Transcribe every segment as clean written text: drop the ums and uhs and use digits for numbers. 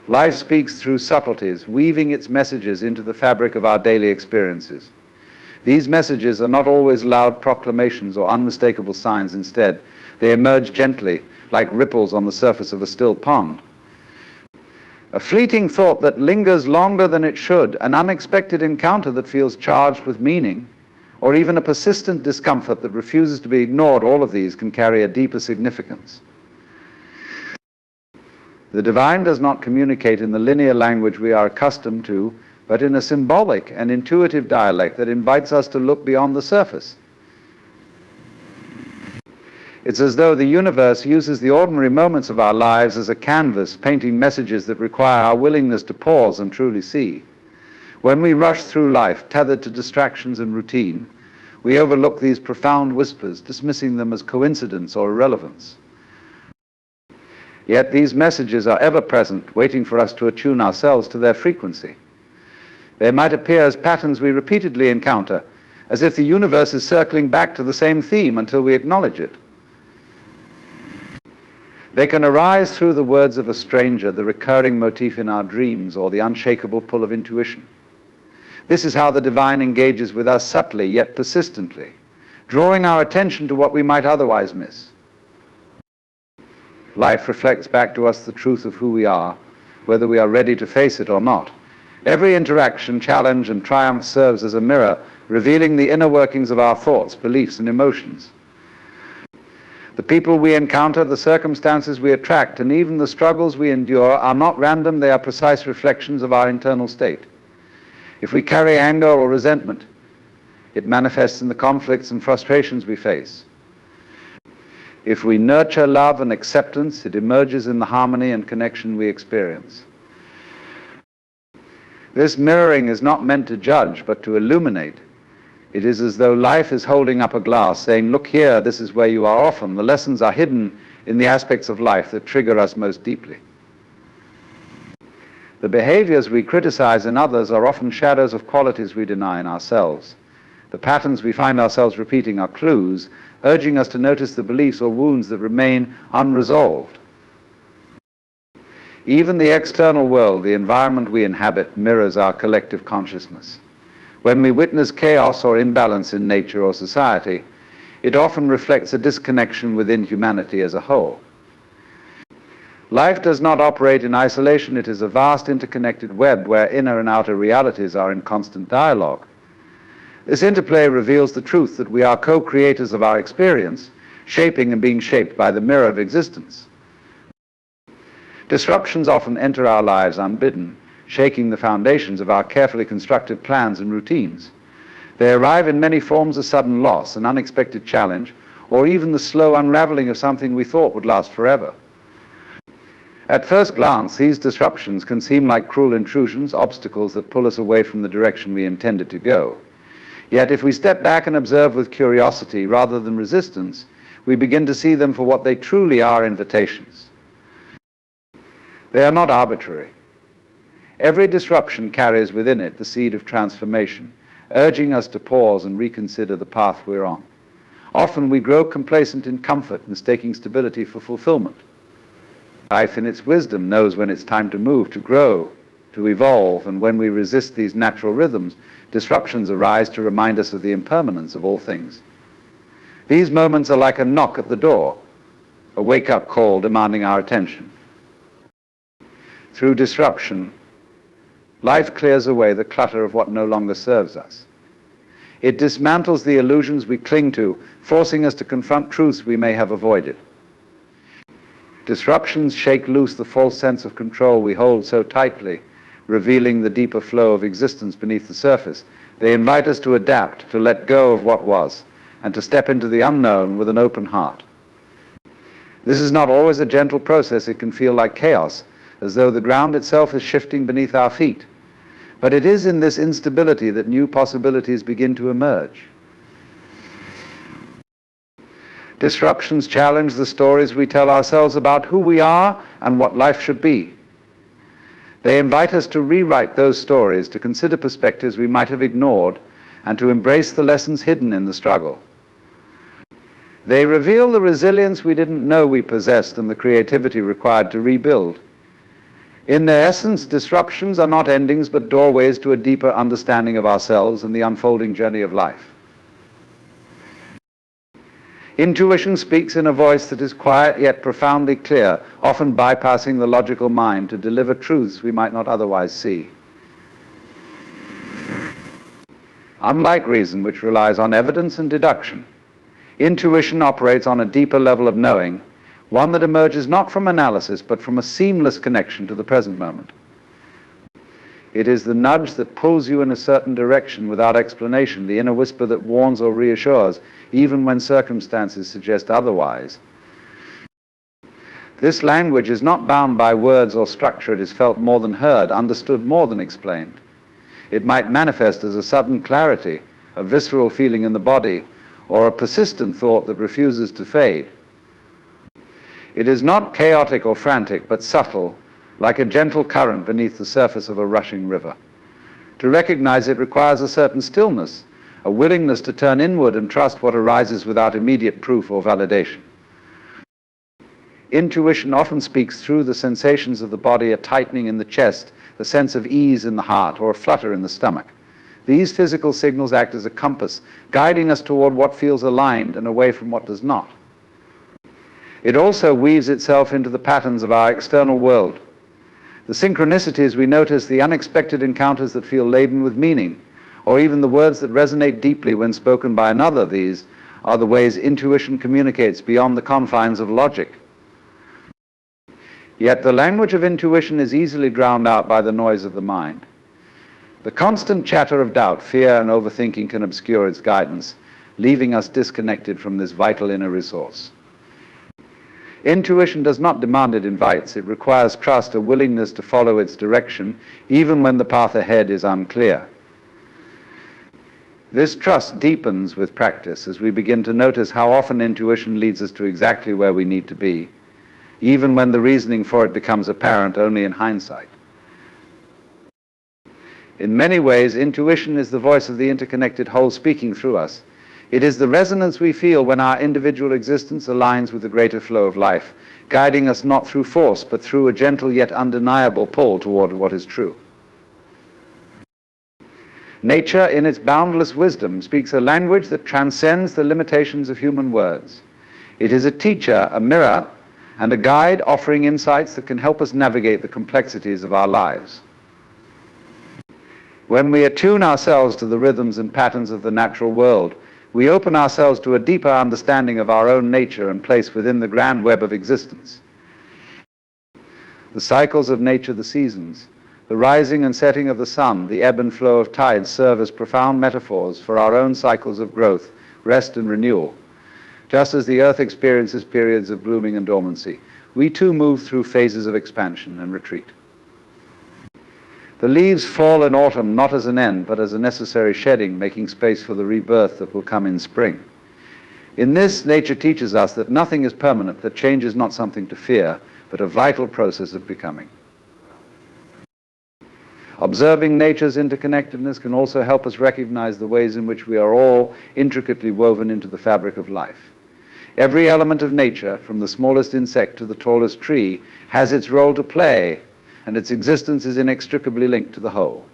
Life speaks through subtleties, weaving its messages into the fabric of our daily experiences. These messages are not always loud proclamations or unmistakable signs. Instead, they emerge gently, like ripples on the surface of a still pond. A fleeting thought that lingers longer than it should, an unexpected encounter that feels charged with meaning, or even a persistent discomfort that refuses to be ignored, all of these can carry a deeper significance. The divine does not communicate in the linear language we are accustomed to, but in a symbolic and intuitive dialect that invites us to look beyond the surface. It's as though the universe uses the ordinary moments of our lives as a canvas, painting messages that require our willingness to pause and truly see. When we rush through life, tethered to distractions and routine, we overlook these profound whispers, dismissing them as coincidence or irrelevance. Yet these messages are ever present, waiting for us to attune ourselves to their frequency. They might appear as patterns we repeatedly encounter, as if the universe is circling back to the same theme until we acknowledge it. They can arise through the words of a stranger, the recurring motif in our dreams, or the unshakable pull of intuition. This is how the divine engages with us subtly yet persistently, drawing our attention to what we might otherwise miss. Life reflects back to us the truth of who we are, whether we are ready to face it or not. Every interaction, challenge, and triumph serves as a mirror, revealing the inner workings of our thoughts, beliefs, and emotions. The people we encounter, the circumstances we attract, and even the struggles we endure are not random, they are precise reflections of our internal state. If we carry anger or resentment, it manifests in the conflicts and frustrations we face. If we nurture love and acceptance, it emerges in the harmony and connection we experience. This mirroring is not meant to judge, but to illuminate. It is as though life is holding up a glass, saying, look here, this is where you are often. The lessons are hidden in the aspects of life that trigger us most deeply. The behaviors we criticize in others are often shadows of qualities we deny in ourselves. The patterns we find ourselves repeating are clues, urging us to notice the beliefs or wounds that remain unresolved. Even the external world, the environment we inhabit, mirrors our collective consciousness. When we witness chaos or imbalance in nature or society, it often reflects a disconnection within humanity as a whole. Life does not operate in isolation. It is a vast interconnected web where inner and outer realities are in constant dialogue. This interplay reveals the truth that we are co-creators of our experience, shaping and being shaped by the mirror of existence. Disruptions often enter our lives unbidden, shaking the foundations of our carefully constructed plans and routines. They arrive in many forms of sudden loss, an unexpected challenge, or even the slow unraveling of something we thought would last forever. At first glance, these disruptions can seem like cruel intrusions, obstacles that pull us away from the direction we intended to go. Yet if we step back and observe with curiosity rather than resistance, we begin to see them for what they truly are: invitations. They are not arbitrary. Every disruption carries within it the seed of transformation, urging us to pause and reconsider the path we're on. Often we grow complacent in comfort, mistaking stability for fulfillment. Life in its wisdom knows when it's time to move, to grow, to evolve, and when we resist these natural rhythms, disruptions arise to remind us of the impermanence of all things. These moments are like a knock at the door, a wake-up call demanding our attention. Through disruption, life clears away the clutter of what no longer serves us. It dismantles the illusions we cling to, forcing us to confront truths we may have avoided. Disruptions shake loose the false sense of control we hold so tightly, revealing the deeper flow of existence beneath the surface. They invite us to adapt, to let go of what was, and to step into the unknown with an open heart. This is not always a gentle process. It can feel like chaos, as though the ground itself is shifting beneath our feet. But it is in this instability that new possibilities begin to emerge. Disruptions challenge the stories we tell ourselves about who we are and what life should be. They invite us to rewrite those stories, to consider perspectives we might have ignored, and to embrace the lessons hidden in the struggle. They reveal the resilience we didn't know we possessed and the creativity required to rebuild. In their essence, disruptions are not endings but doorways to a deeper understanding of ourselves and the unfolding journey of life. Intuition speaks in a voice that is quiet yet profoundly clear, often bypassing the logical mind to deliver truths we might not otherwise see. Unlike reason, which relies on evidence and deduction, intuition operates on a deeper level of knowing, one that emerges not from analysis but from a seamless connection to the present moment. It is the nudge that pulls you in a certain direction without explanation, the inner whisper that warns or reassures, even when circumstances suggest otherwise. This language is not bound by words or structure. It is felt more than heard, understood more than explained. It might manifest as a sudden clarity, a visceral feeling in the body, or a persistent thought that refuses to fade. It is not chaotic or frantic, but subtle, like a gentle current beneath the surface of a rushing river. To recognize it requires a certain stillness, a willingness to turn inward and trust what arises without immediate proof or validation. Intuition often speaks through the sensations of the body, a tightening in the chest, the sense of ease in the heart, or a flutter in the stomach. These physical signals act as a compass, guiding us toward what feels aligned and away from what does not. It also weaves itself into the patterns of our external world. The synchronicities we notice, the unexpected encounters that feel laden with meaning, or even the words that resonate deeply when spoken by another, these are the ways intuition communicates beyond the confines of logic. Yet the language of intuition is easily drowned out by the noise of the mind. The constant chatter of doubt, fear, and overthinking can obscure its guidance, leaving us disconnected from this vital inner resource. Intuition does not demand, it invites. It requires trust, a willingness to follow its direction, even when the path ahead is unclear. This trust deepens with practice as we begin to notice how often intuition leads us to exactly where we need to be, even when the reasoning for it becomes apparent only in hindsight. In many ways, intuition is the voice of the interconnected whole speaking through us. It is the resonance we feel when our individual existence aligns with the greater flow of life, guiding us not through force, but through a gentle yet undeniable pull toward what is true. Nature, in its boundless wisdom, speaks a language that transcends the limitations of human words. It is a teacher, a mirror, and a guide offering insights that can help us navigate the complexities of our lives. When we attune ourselves to the rhythms and patterns of the natural world, we open ourselves to a deeper understanding of our own nature and place within the grand web of existence. The cycles of nature, the seasons, the rising and setting of the sun, the ebb and flow of tides serve as profound metaphors for our own cycles of growth, rest, and renewal. Just as the earth experiences periods of blooming and dormancy, we too move through phases of expansion and retreat. The leaves fall in autumn not as an end, but as a necessary shedding, making space for the rebirth that will come in spring. In this, nature teaches us that nothing is permanent, that change is not something to fear, but a vital process of becoming. Observing nature's interconnectedness can also help us recognize the ways in which we are all intricately woven into the fabric of life. Every element of nature, from the smallest insect to the tallest tree, has its role to play, and its existence is inextricably linked to the whole.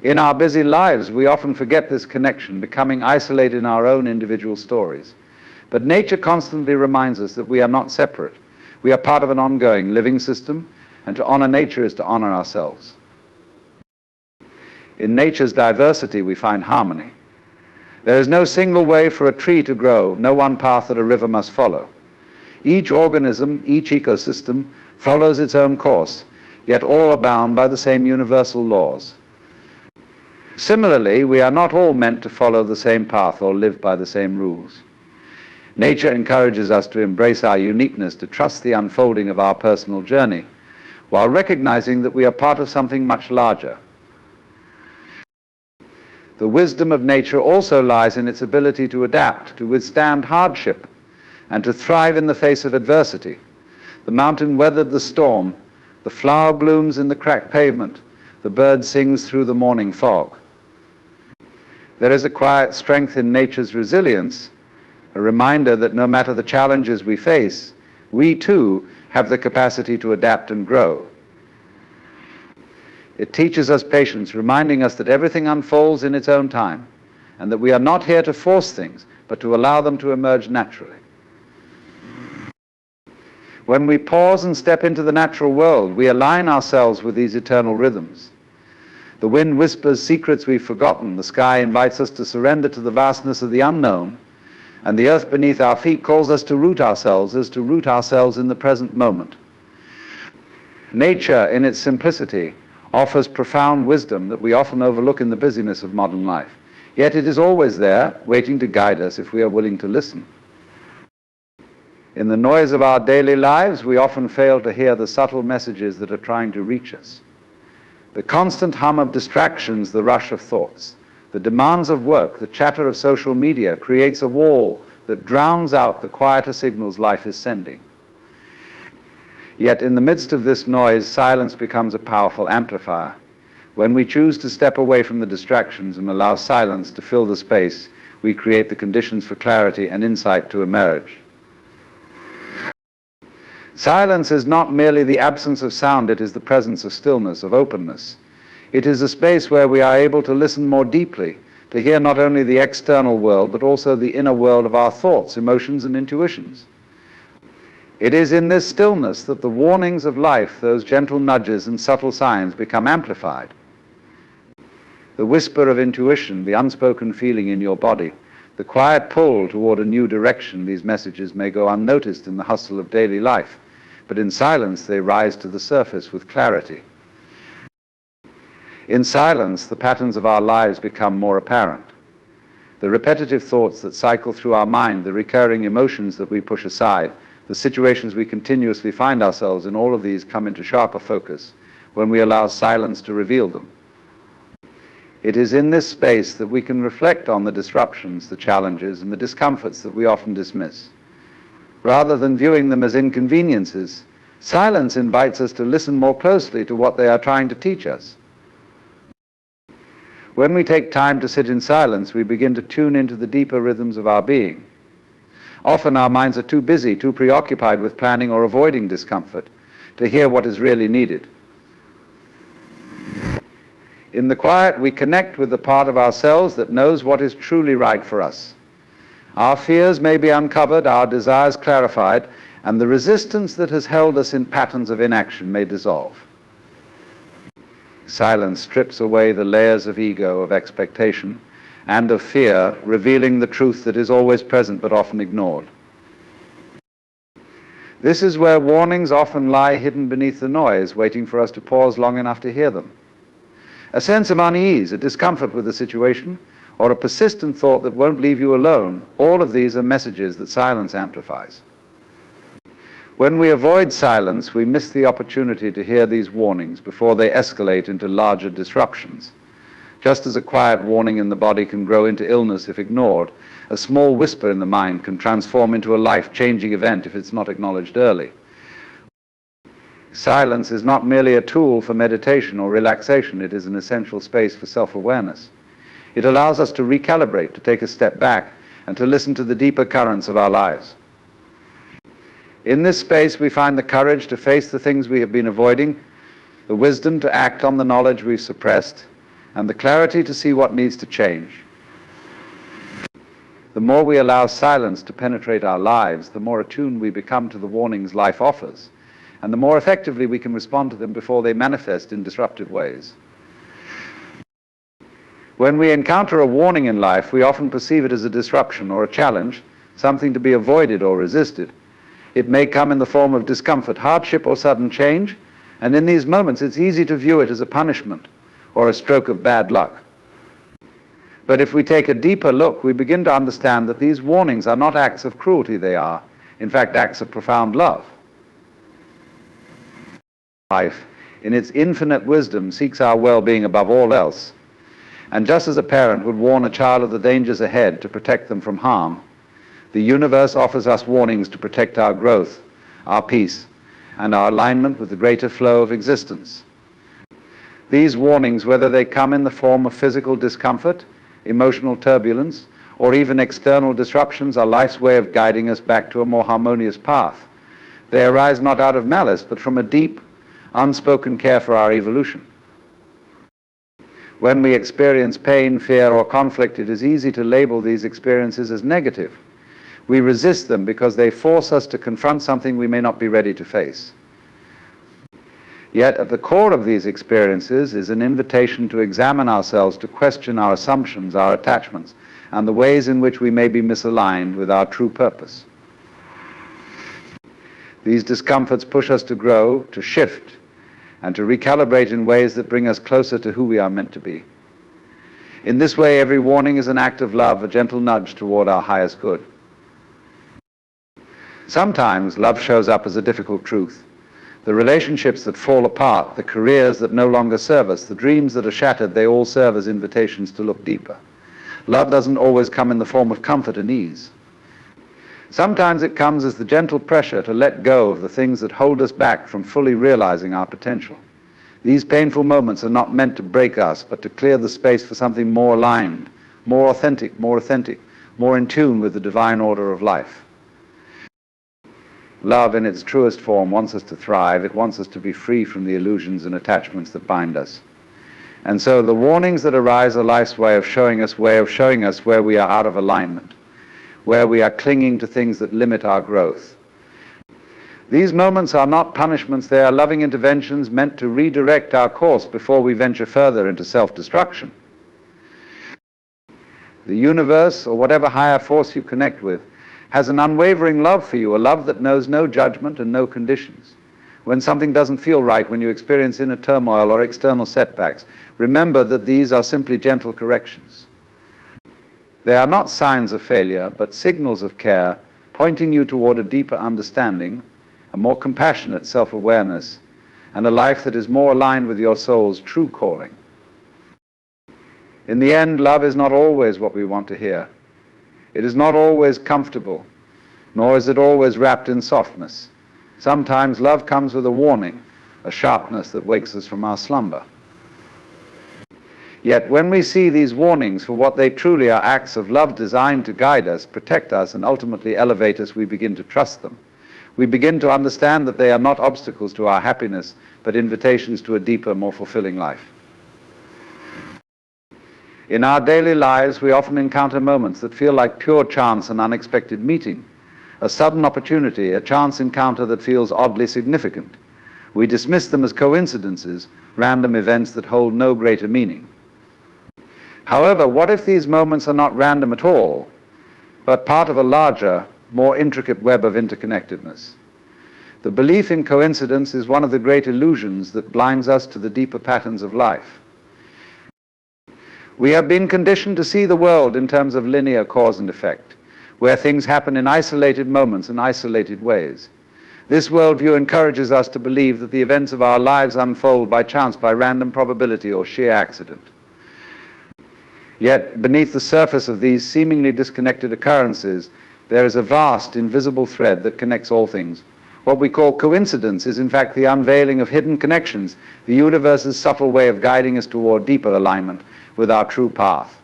In our busy lives, we often forget this connection, becoming isolated in our own individual stories. But nature constantly reminds us that we are not separate. We are part of an ongoing living system, and to honor nature is to honor ourselves. In nature's diversity, we find harmony. There is no single way for a tree to grow, no one path that a river must follow. Each organism, each ecosystem, follows its own course, yet all are bound by the same universal laws. Similarly, we are not all meant to follow the same path or live by the same rules. Nature encourages us to embrace our uniqueness, to trust the unfolding of our personal journey, while recognizing that we are part of something much larger. The wisdom of nature also lies in its ability to adapt, to withstand hardship, and to thrive in the face of adversity. The mountain weathered the storm, the flower blooms in the cracked pavement, the bird sings through the morning fog. There is a quiet strength in nature's resilience, a reminder that no matter the challenges we face, we too have the capacity to adapt and grow. It teaches us patience, reminding us that everything unfolds in its own time, and that we are not here to force things, but to allow them to emerge naturally. When we pause and step into the natural world, we align ourselves with these eternal rhythms. The wind whispers secrets we've forgotten, the sky invites us to surrender to the vastness of the unknown, and the earth beneath our feet calls us to root ourselves as to root ourselves in the present moment. Nature, in its simplicity, offers profound wisdom that we often overlook in the busyness of modern life. Yet it is always there, waiting to guide us if we are willing to listen. In the noise of our daily lives, we often fail to hear the subtle messages that are trying to reach us. The constant hum of distractions, the rush of thoughts, the demands of work, the chatter of social media creates a wall that drowns out the quieter signals life is sending. Yet in the midst of this noise, silence becomes a powerful amplifier. When we choose to step away from the distractions and allow silence to fill the space, we create the conditions for clarity and insight to emerge. Silence is not merely the absence of sound, it is the presence of stillness, of openness. It is a space where we are able to listen more deeply, to hear not only the external world, but also the inner world of our thoughts, emotions, and intuitions. It is in this stillness that the warnings of life, those gentle nudges and subtle signs, become amplified. The whisper of intuition, the unspoken feeling in your body, the quiet pull toward a new direction, these messages may go unnoticed in the hustle of daily life, but in silence they rise to the surface with clarity. In silence, the patterns of our lives become more apparent. The repetitive thoughts that cycle through our mind, the recurring emotions that we push aside, the situations we continuously find ourselves in, all of these come into sharper focus when we allow silence to reveal them. It is in this space that we can reflect on the disruptions, the challenges, and the discomforts that we often dismiss. Rather than viewing them as inconveniences, silence invites us to listen more closely to what they are trying to teach us. When we take time to sit in silence, we begin to tune into the deeper rhythms of our being. Often our minds are too busy, too preoccupied with planning or avoiding discomfort to hear what is really needed. In the quiet, we connect with the part of ourselves that knows what is truly right for us. Our fears may be uncovered, our desires clarified, and the resistance that has held us in patterns of inaction may dissolve. Silence strips away the layers of ego, of expectation, and of fear, revealing the truth that is always present but often ignored. This is where warnings often lie hidden beneath the noise, waiting for us to pause long enough to hear them. A sense of unease, a discomfort with the situation, or a persistent thought that won't leave you alone, all of these are messages that silence amplifies. When we avoid silence, we miss the opportunity to hear these warnings before they escalate into larger disruptions. Just as a quiet warning in the body can grow into illness if ignored, a small whisper in the mind can transform into a life-changing event if it's not acknowledged early. Silence is not merely a tool for meditation or relaxation, it is an essential space for self-awareness. It allows us to recalibrate, to take a step back, and to listen to the deeper currents of our lives. In this space, we find the courage to face the things we have been avoiding, the wisdom to act on the knowledge we've suppressed, and the clarity to see what needs to change. The more we allow silence to penetrate our lives, the more attuned we become to the warnings life offers, and the more effectively we can respond to them before they manifest in disruptive ways. When we encounter a warning in life, we often perceive it as a disruption or a challenge, something to be avoided or resisted. It may come in the form of discomfort, hardship, or sudden change, and in these moments it's easy to view it as a punishment or a stroke of bad luck. But if we take a deeper look, we begin to understand that these warnings are not acts of cruelty, they are, in fact, acts of profound love. Life, in its infinite wisdom, seeks our well-being above all else. And just as a parent would warn a child of the dangers ahead to protect them from harm, the universe offers us warnings to protect our growth, our peace, and our alignment with the greater flow of existence. These warnings, whether they come in the form of physical discomfort, emotional turbulence, or even external disruptions, are life's way of guiding us back to a more harmonious path. They arise not out of malice, but from a deep, unspoken care for our evolution. When we experience pain, fear, or conflict, it is easy to label these experiences as negative. We resist them because they force us to confront something we may not be ready to face. Yet at the core of these experiences is an invitation to examine ourselves, to question our assumptions, our attachments, and the ways in which we may be misaligned with our true purpose. These discomforts push us to grow, to shift, and to recalibrate in ways that bring us closer to who we are meant to be. In this way, every warning is an act of love, a gentle nudge toward our highest good. Sometimes love shows up as a difficult truth. The relationships that fall apart, the careers that no longer serve us, the dreams that are shattered, they all serve as invitations to look deeper. Love doesn't always come in the form of comfort and ease. Sometimes it comes as the gentle pressure to let go of the things that hold us back from fully realizing our potential. These painful moments are not meant to break us, but to clear the space for something more aligned, more authentic, more in tune with the divine order of life. Love in its truest form wants us to thrive. It wants us to be free from the illusions and attachments that bind us. And so the warnings that arise are life's way of showing us where we are out of alignment, where we are clinging to things that limit our growth. These moments are not punishments, they are loving interventions meant to redirect our course before we venture further into self-destruction. The universe, or whatever higher force you connect with, has an unwavering love for you, a love that knows no judgment and no conditions. When something doesn't feel right, when you experience inner turmoil or external setbacks, remember that these are simply gentle corrections. They are not signs of failure, but signals of care, pointing you toward a deeper understanding, a more compassionate self-awareness, and a life that is more aligned with your soul's true calling. In the end, love is not always what we want to hear. It is not always comfortable, nor is it always wrapped in softness. Sometimes love comes with a warning, a sharpness that wakes us from our slumber. Yet when we see these warnings for what they truly are, acts of love designed to guide us, protect us, and ultimately elevate us, we begin to trust them. We begin to understand that they are not obstacles to our happiness, but invitations to a deeper, more fulfilling life. In our daily lives, we often encounter moments that feel like pure chance and unexpected meeting, a sudden opportunity, a chance encounter that feels oddly significant. We dismiss them as coincidences, random events that hold no greater meaning. However, what if these moments are not random at all, but part of a larger, more intricate web of interconnectedness? The belief in coincidence is one of the great illusions that blinds us to the deeper patterns of life. We have been conditioned to see the world in terms of linear cause and effect, where things happen in isolated moments and isolated ways. This worldview encourages us to believe that the events of our lives unfold by chance, by random probability or sheer accident. Yet, beneath the surface of these seemingly disconnected occurrences, there is a vast, invisible thread that connects all things. What we call coincidence is in fact the unveiling of hidden connections, the universe's subtle way of guiding us toward deeper alignment with our true path.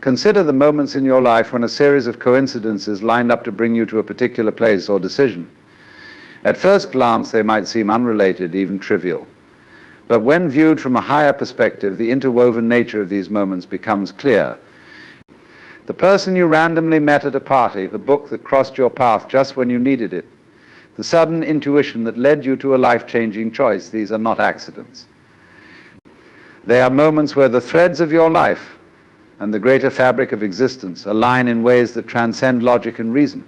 Consider the moments in your life when a series of coincidences lined up to bring you to a particular place or decision. At first glance, they might seem unrelated, even trivial. But when viewed from a higher perspective, the interwoven nature of these moments becomes clear. The person you randomly met at a party, the book that crossed your path just when you needed it, the sudden intuition that led you to a life-changing choice, these are not accidents. They are moments where the threads of your life and the greater fabric of existence align in ways that transcend logic and reason.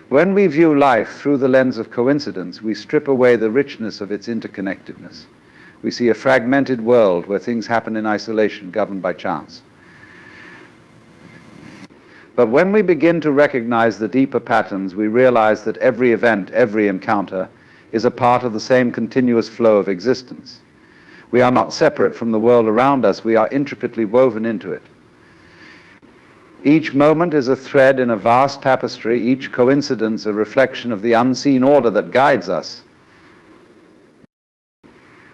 When we view life through the lens of coincidence, we strip away the richness of its interconnectedness. We see a fragmented world where things happen in isolation, governed by chance. But when we begin to recognize the deeper patterns, we realize that every event, every encounter, is a part of the same continuous flow of existence. We are not separate from the world around us, we are intricately woven into it. Each moment is a thread in a vast tapestry, each coincidence a reflection of the unseen order that guides us.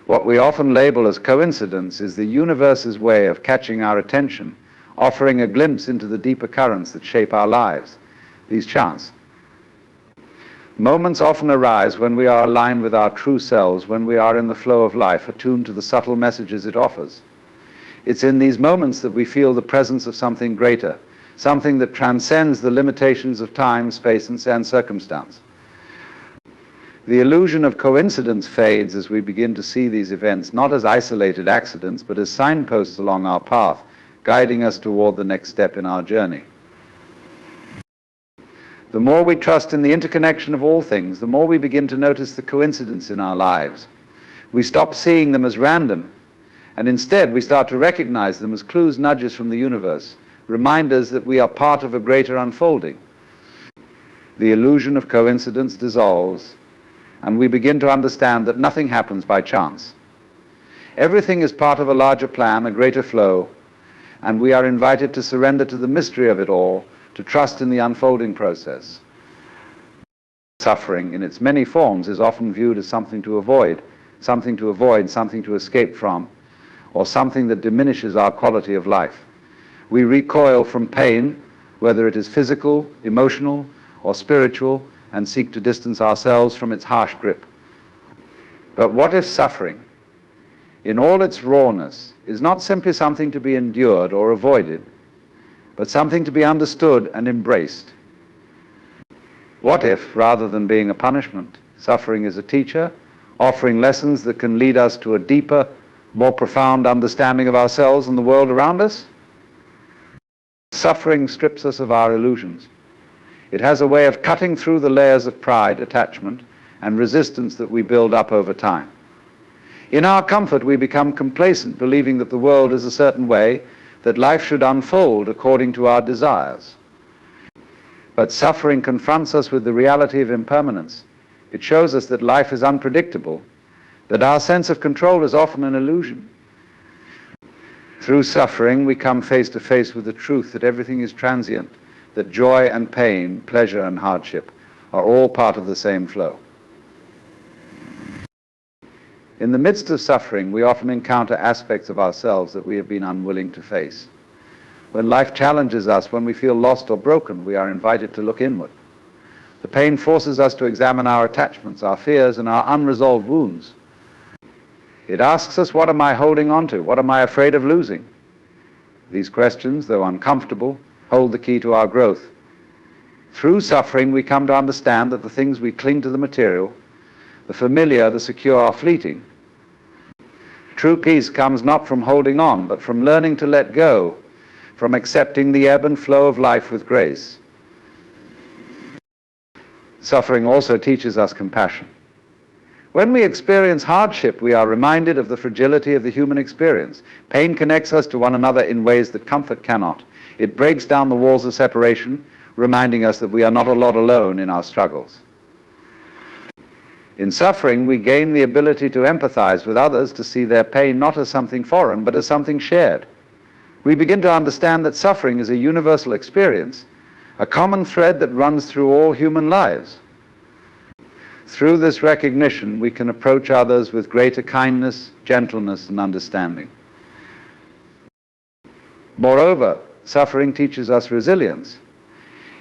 What we often label as coincidence is the universe's way of catching our attention, offering a glimpse into the deeper currents that shape our lives. These chance. Moments often arise when we are aligned with our true selves, when we are in the flow of life, attuned to the subtle messages it offers. It's in these moments that we feel the presence of something greater, something that transcends the limitations of time, space, and circumstance. The illusion of coincidence fades as we begin to see these events not as isolated accidents, but as signposts along our path, guiding us toward the next step in our journey. The more we trust in the interconnection of all things, the more we begin to notice the coincidence in our lives. We stop seeing them as random, and instead we start to recognize them as clues, nudges from the universe, reminders that we are part of a greater unfolding. The illusion of coincidence dissolves, and we begin to understand that nothing happens by chance. Everything is part of a larger plan, a greater flow, and we are invited to surrender to the mystery of it all, to trust in the unfolding process. Suffering in its many forms is often viewed as something to avoid, something to escape from, or something that diminishes our quality of life. We recoil from pain, whether it is physical, emotional, or spiritual, and seek to distance ourselves from its harsh grip. But what if suffering, in all its rawness, is not simply something to be endured or avoided, but something to be understood and embraced? What if, rather than being a punishment, suffering is a teacher, offering lessons that can lead us to a deeper, more profound understanding of ourselves and the world around us? Suffering strips us of our illusions. It has a way of cutting through the layers of pride, attachment, and resistance that we build up over time. In our comfort, we become complacent, believing that the world is a certain way, that life should unfold according to our desires. But suffering confronts us with the reality of impermanence. It shows us that life is unpredictable, that our sense of control is often an illusion. Through suffering, we come face to face with the truth that everything is transient, that joy and pain, pleasure and hardship are all part of the same flow. In the midst of suffering, we often encounter aspects of ourselves that we have been unwilling to face. When life challenges us, when we feel lost or broken, we are invited to look inward. The pain forces us to examine our attachments, our fears, and our unresolved wounds. It asks us, what am I holding on to? What am I afraid of losing? These questions, though uncomfortable, hold the key to our growth. Through suffering, we come to understand that the things we cling to, the material, the familiar, the secure, are fleeting. True peace comes not from holding on, but from learning to let go, from accepting the ebb and flow of life with grace. Suffering also teaches us compassion. When we experience hardship, we are reminded of the fragility of the human experience. Pain connects us to one another in ways that comfort cannot. It breaks down the walls of separation, reminding us that we are not alone in our struggles. In suffering, we gain the ability to empathize with others, to see their pain not as something foreign, but as something shared. We begin to understand that suffering is a universal experience, a common thread that runs through all human lives. Through this recognition, we can approach others with greater kindness, gentleness, and understanding. Moreover, suffering teaches us resilience.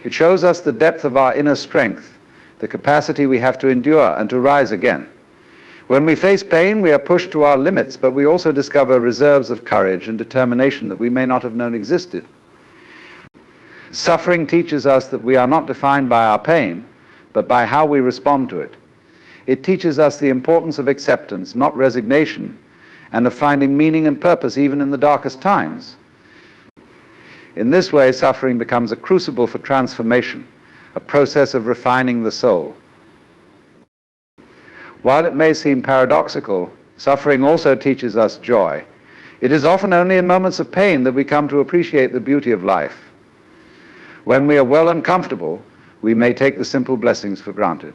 It shows us the depth of our inner strength, the capacity we have to endure and to rise again. When we face pain, we are pushed to our limits, but we also discover reserves of courage and determination that we may not have known existed. Suffering teaches us that we are not defined by our pain, but by how we respond to it. It teaches us the importance of acceptance, not resignation, and of finding meaning and purpose even in the darkest times. In this way, suffering becomes a crucible for transformation, a process of refining the soul. While it may seem paradoxical, suffering also teaches us joy. It is often only in moments of pain that we come to appreciate the beauty of life. When we are well and comfortable, we may take the simple blessings for granted.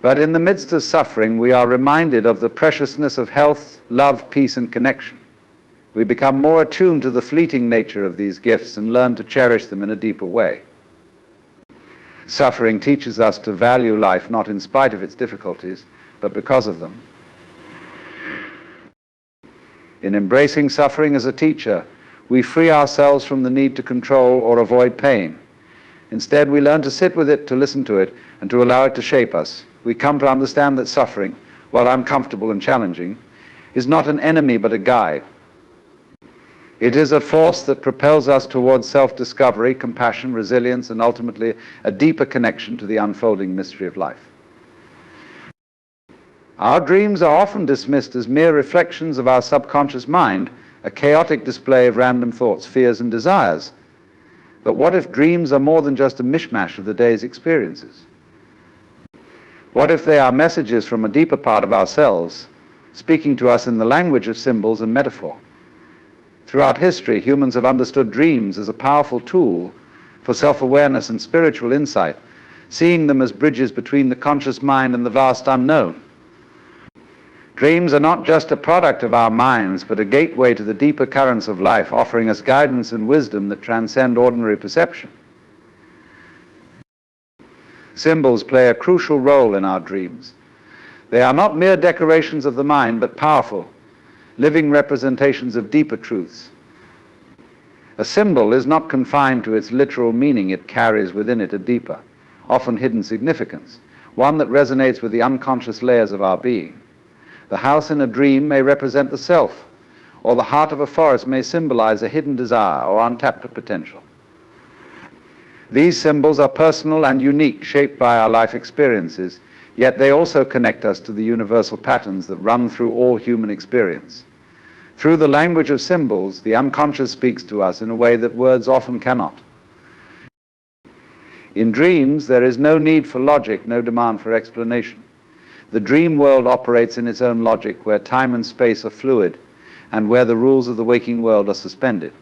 But in the midst of suffering, we are reminded of the preciousness of health, love, peace, and connection. We become more attuned to the fleeting nature of these gifts and learn to cherish them in a deeper way. Suffering teaches us to value life not in spite of its difficulties, but because of them. In embracing suffering as a teacher, we free ourselves from the need to control or avoid pain. Instead, we learn to sit with it, to listen to it, and to allow it to shape us. We come to understand that suffering, while uncomfortable and challenging, is not an enemy but a guide. It is a force that propels us towards self-discovery, compassion, resilience, and ultimately a deeper connection to the unfolding mystery of life. Our dreams are often dismissed as mere reflections of our subconscious mind, a chaotic display of random thoughts, fears, and desires. But what if dreams are more than just a mishmash of the day's experiences? What if they are messages from a deeper part of ourselves, speaking to us in the language of symbols and metaphor? Throughout history, humans have understood dreams as a powerful tool for self-awareness and spiritual insight, seeing them as bridges between the conscious mind and the vast unknown. Dreams are not just a product of our minds, but a gateway to the deeper currents of life, offering us guidance and wisdom that transcend ordinary perception. Symbols play a crucial role in our dreams. They are not mere decorations of the mind, but powerful, living representations of deeper truths. A symbol is not confined to its literal meaning. It carries within it a deeper, often hidden significance, one that resonates with the unconscious layers of our being. The house in a dream may represent the self, or the heart of a forest may symbolize a hidden desire or untapped potential. These symbols are personal and unique, shaped by our life experiences, yet they also connect us to the universal patterns that run through all human experience. Through the language of symbols, the unconscious speaks to us in a way that words often cannot. In dreams, there is no need for logic, no demand for explanation. The dream world operates in its own logic, where time and space are fluid, and where the rules of the waking world are suspended.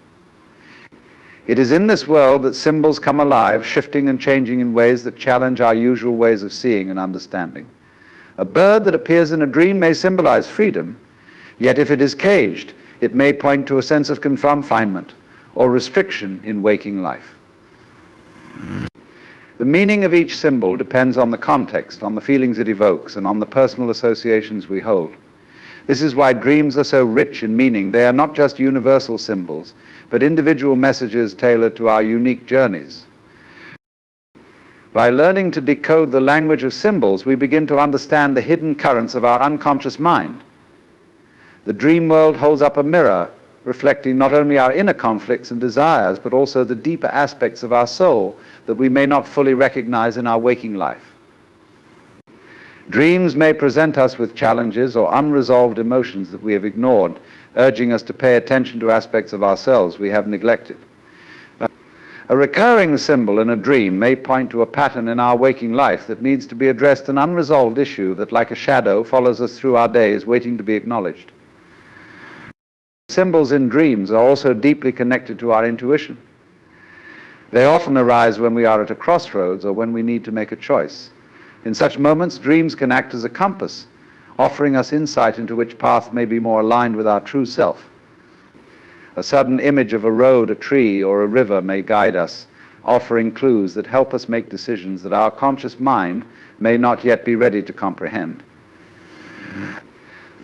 It is in this world that symbols come alive, shifting and changing in ways that challenge our usual ways of seeing and understanding. A bird that appears in a dream may symbolize freedom, yet if it is caged, it may point to a sense of confinement or restriction in waking life. The meaning of each symbol depends on the context, on the feelings it evokes, and on the personal associations we hold. This is why dreams are so rich in meaning. They are not just universal symbols, but individual messages tailored to our unique journeys. By learning to decode the language of symbols, we begin to understand the hidden currents of our unconscious mind. The dream world holds up a mirror, reflecting not only our inner conflicts and desires, but also the deeper aspects of our soul that we may not fully recognize in our waking life. Dreams may present us with challenges or unresolved emotions that we have ignored, urging us to pay attention to aspects of ourselves we have neglected. A recurring symbol in a dream may point to a pattern in our waking life that needs to be addressed, an unresolved issue that, like a shadow, follows us through our days, waiting to be acknowledged. Symbols in dreams are also deeply connected to our intuition. They often arise when we are at a crossroads or when we need to make a choice. In such moments, dreams can act as a compass, offering us insight into which path may be more aligned with our true self. A sudden image of a road, a tree, or a river may guide us, offering clues that help us make decisions that our conscious mind may not yet be ready to comprehend.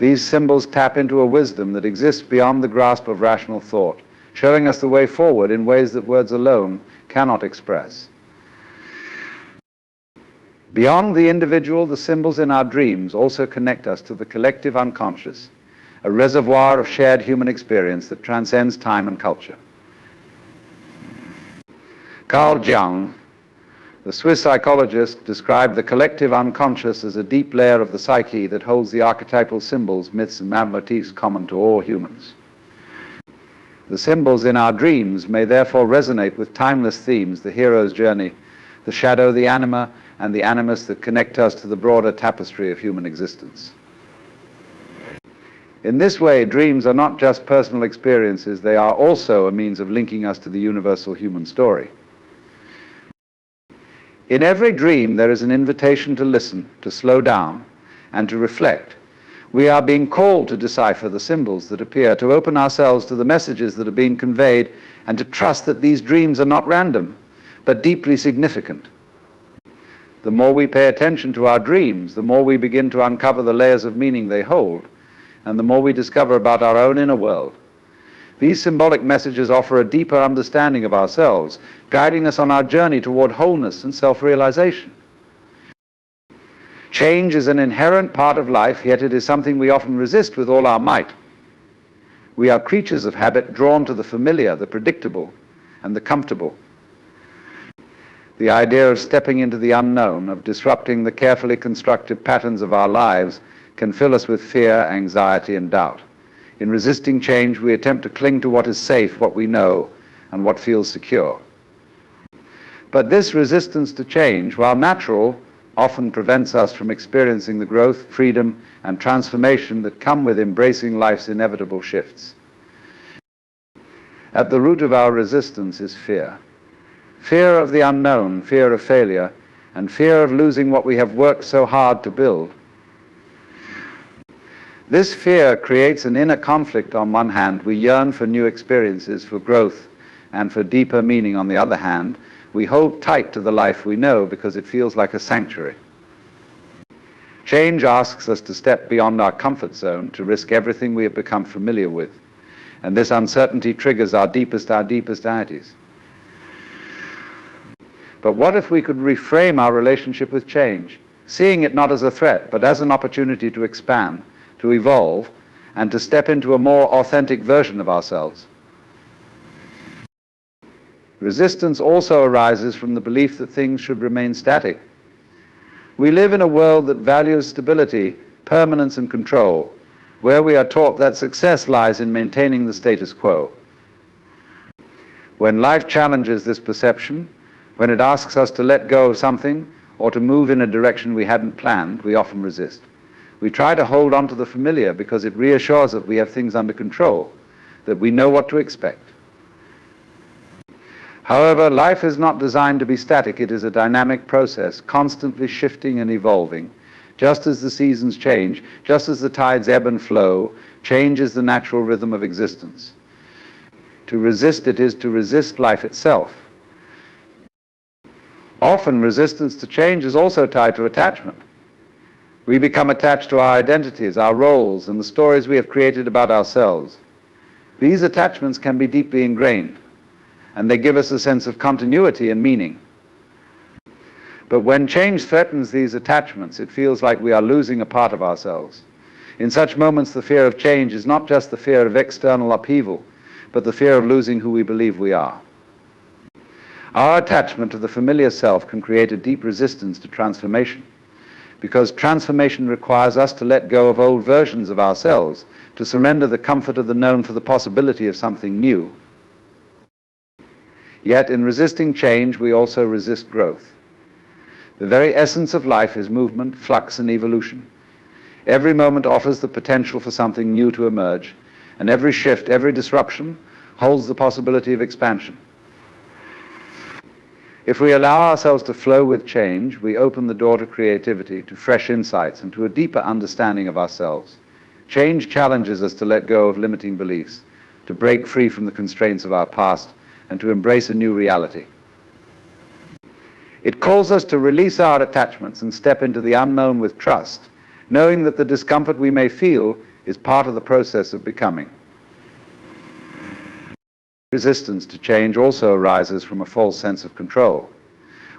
These symbols tap into a wisdom that exists beyond the grasp of rational thought, showing us the way forward in ways that words alone cannot express. Beyond the individual, the symbols in our dreams also connect us to the collective unconscious, a reservoir of shared human experience that transcends time and culture. Carl Jung, the Swiss psychologist, described the collective unconscious as a deep layer of the psyche that holds the archetypal symbols, myths, and motifs common to all humans. The symbols in our dreams may therefore resonate with timeless themes: the hero's journey, the shadow, the anima, and the animus that connect us to the broader tapestry of human existence. In this way, dreams are not just personal experiences, they are also a means of linking us to the universal human story. In every dream, there is an invitation to listen, to slow down, and to reflect. We are being called to decipher the symbols that appear, to open ourselves to the messages that are being conveyed, and to trust that these dreams are not random, but deeply significant. The more we pay attention to our dreams, the more we begin to uncover the layers of meaning they hold, and the more we discover about our own inner world. These symbolic messages offer a deeper understanding of ourselves, guiding us on our journey toward wholeness and self-realization. Change is an inherent part of life, yet it is something we often resist with all our might. We are creatures of habit, drawn to the familiar, the predictable, and the comfortable. The idea of stepping into the unknown, of disrupting the carefully constructed patterns of our lives, can fill us with fear, anxiety, and doubt. In resisting change, we attempt to cling to what is safe, what we know, and what feels secure. But this resistance to change, while natural, often prevents us from experiencing the growth, freedom, and transformation that come with embracing life's inevitable shifts. At the root of our resistance is fear. Fear of the unknown, fear of failure, and fear of losing what we have worked so hard to build. This fear creates an inner conflict. On one hand, we yearn for new experiences, for growth, and for deeper meaning. On the other hand, we hold tight to the life we know because it feels like a sanctuary. Change asks us to step beyond our comfort zone, to risk everything we have become familiar with. And this uncertainty triggers our deepest anxieties. But what if we could reframe our relationship with change, seeing it not as a threat, but as an opportunity to expand, to evolve, and to step into a more authentic version of ourselves? Resistance also arises from the belief that things should remain static. We live in a world that values stability, permanence, and control, where we are taught that success lies in maintaining the status quo. When life challenges this perception, when it asks us to let go of something or to move in a direction we hadn't planned, we often resist. We try to hold on to the familiar because it reassures that we have things under control, that we know what to expect. However, life is not designed to be static. It is a dynamic process, constantly shifting and evolving. Just as the seasons change, just as the tides ebb and flow, change is the natural rhythm of existence. To resist it is to resist life itself. Often resistance to change is also tied to attachment. We become attached to our identities, our roles, and the stories we have created about ourselves. These attachments can be deeply ingrained, and they give us a sense of continuity and meaning. But when change threatens these attachments, it feels like we are losing a part of ourselves. In such moments, the fear of change is not just the fear of external upheaval, but the fear of losing who we believe we are. Our attachment to the familiar self can create a deep resistance to transformation, because transformation requires us to let go of old versions of ourselves, to surrender the comfort of the known for the possibility of something new. Yet in resisting change, we also resist growth. The very essence of life is movement, flux, and evolution. Every moment offers the potential for something new to emerge, and every shift, every disruption holds the possibility of expansion. If we allow ourselves to flow with change, we open the door to creativity, to fresh insights, and to a deeper understanding of ourselves. Change challenges us to let go of limiting beliefs, to break free from the constraints of our past, and to embrace a new reality. It calls us to release our attachments and step into the unknown with trust, knowing that the discomfort we may feel is part of the process of becoming. Resistance to change also arises from a false sense of control.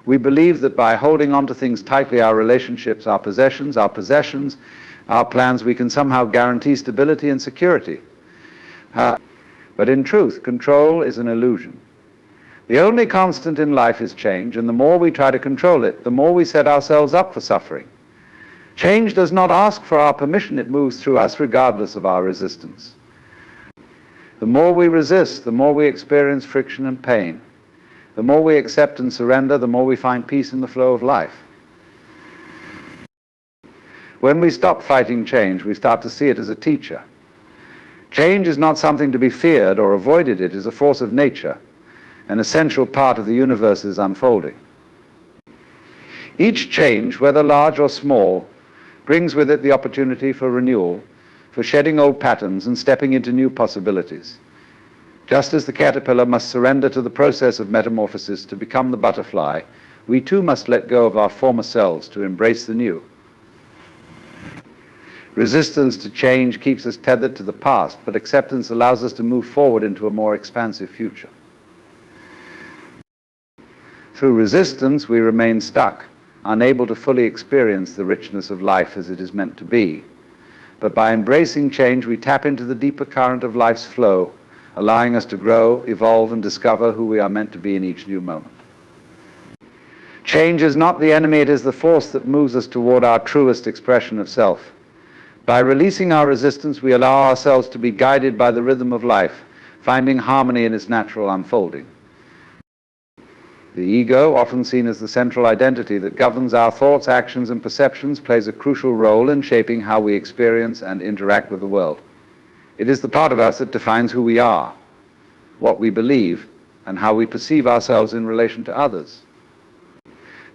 We believe that by holding on to things tightly, our relationships, our possessions, our plans, we can somehow guarantee stability and security. But in truth, control is an illusion. The only constant in life is change, and the more we try to control it, the more we set ourselves up for suffering. Change does not ask for our permission, it moves through us regardless of our resistance. The more we resist, the more we experience friction and pain. The more we accept and surrender, the more we find peace in the flow of life. When we stop fighting change, we start to see it as a teacher. Change is not something to be feared or avoided. It is a force of nature, an essential part of the universe's unfolding. Each change, whether large or small, brings with it the opportunity for renewal, for shedding old patterns and stepping into new possibilities. Just as the caterpillar must surrender to the process of metamorphosis to become the butterfly, we too must let go of our former selves to embrace the new. Resistance to change keeps us tethered to the past, but acceptance allows us to move forward into a more expansive future. Through resistance, we remain stuck, unable to fully experience the richness of life as it is meant to be. But by embracing change, we tap into the deeper current of life's flow, allowing us to grow, evolve, and discover who we are meant to be in each new moment. Change is not the enemy, it is the force that moves us toward our truest expression of self. By releasing our resistance, we allow ourselves to be guided by the rhythm of life, finding harmony in its natural unfolding. The ego, often seen as the central identity that governs our thoughts, actions, and perceptions, plays a crucial role in shaping how we experience and interact with the world. It is the part of us that defines who we are, what we believe, and how we perceive ourselves in relation to others.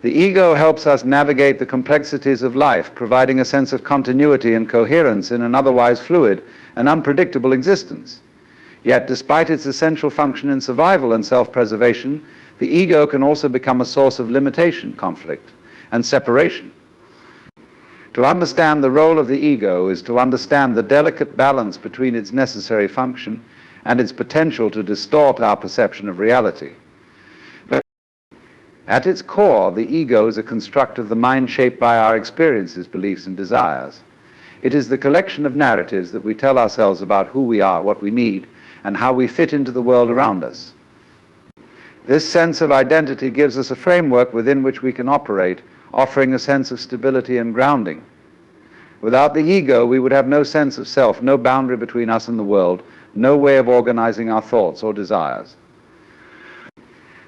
The ego helps us navigate the complexities of life, providing a sense of continuity and coherence in an otherwise fluid and unpredictable existence. Yet, despite its essential function in survival and self-preservation, the ego can also become a source of limitation, conflict, and separation. To understand the role of the ego is to understand the delicate balance between its necessary function and its potential to distort our perception of reality. At its core, the ego is a construct of the mind shaped by our experiences, beliefs, and desires. It is the collection of narratives that we tell ourselves about who we are, what we need, and how we fit into the world around us. This sense of identity gives us a framework within which we can operate, offering a sense of stability and grounding. Without the ego, we would have no sense of self, no boundary between us and the world, no way of organizing our thoughts or desires.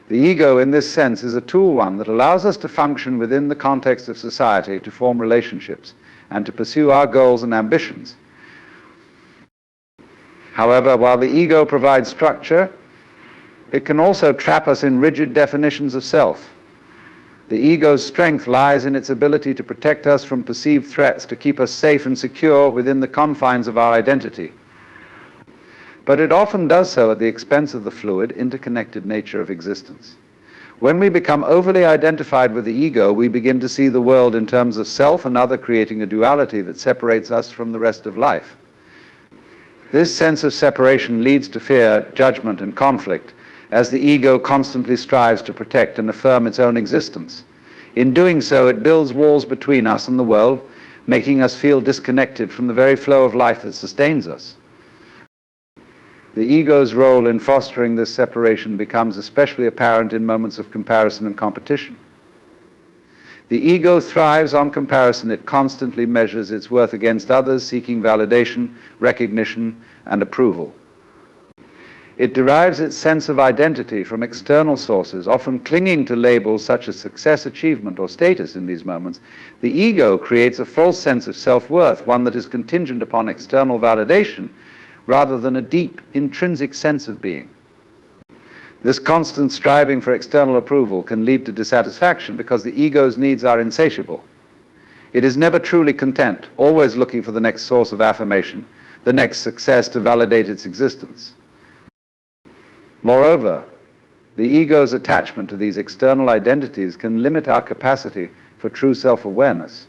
The ego, in this sense, is a tool one that allows us to function within the context of society, to form relationships, and to pursue our goals and ambitions. However, while the ego provides structure, it can also trap us in rigid definitions of self. The ego's strength lies in its ability to protect us from perceived threats, to keep us safe and secure within the confines of our identity. But it often does so at the expense of the fluid, interconnected nature of existence. When we become overly identified with the ego, we begin to see the world in terms of self and other, creating a duality that separates us from the rest of life. This sense of separation leads to fear, judgment, and conflict, as the ego constantly strives to protect and affirm its own existence. In doing so, it builds walls between us and the world, making us feel disconnected from the very flow of life that sustains us. The ego's role in fostering this separation becomes especially apparent in moments of comparison and competition. The ego thrives on comparison. It constantly measures its worth against others, seeking validation, recognition, and approval. It derives its sense of identity from external sources, often clinging to labels such as success, achievement, or status in these moments. The ego creates a false sense of self-worth, one that is contingent upon external validation, rather than a deep, intrinsic sense of being. This constant striving for external approval can lead to dissatisfaction because the ego's needs are insatiable. It is never truly content, always looking for the next source of affirmation, the next success to validate its existence. Moreover, the ego's attachment to these external identities can limit our capacity for true self-awareness.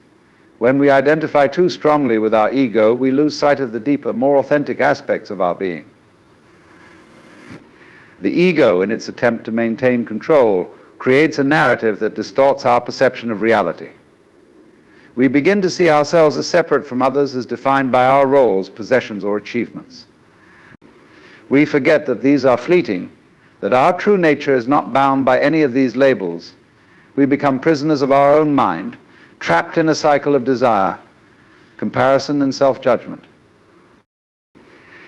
When we identify too strongly with our ego, we lose sight of the deeper, more authentic aspects of our being. The ego, in its attempt to maintain control, creates a narrative that distorts our perception of reality. We begin to see ourselves as separate from others, as defined by our roles, possessions, or achievements. We forget that these are fleeting, that our true nature is not bound by any of these labels. We become prisoners of our own mind, trapped in a cycle of desire, comparison, and self-judgment.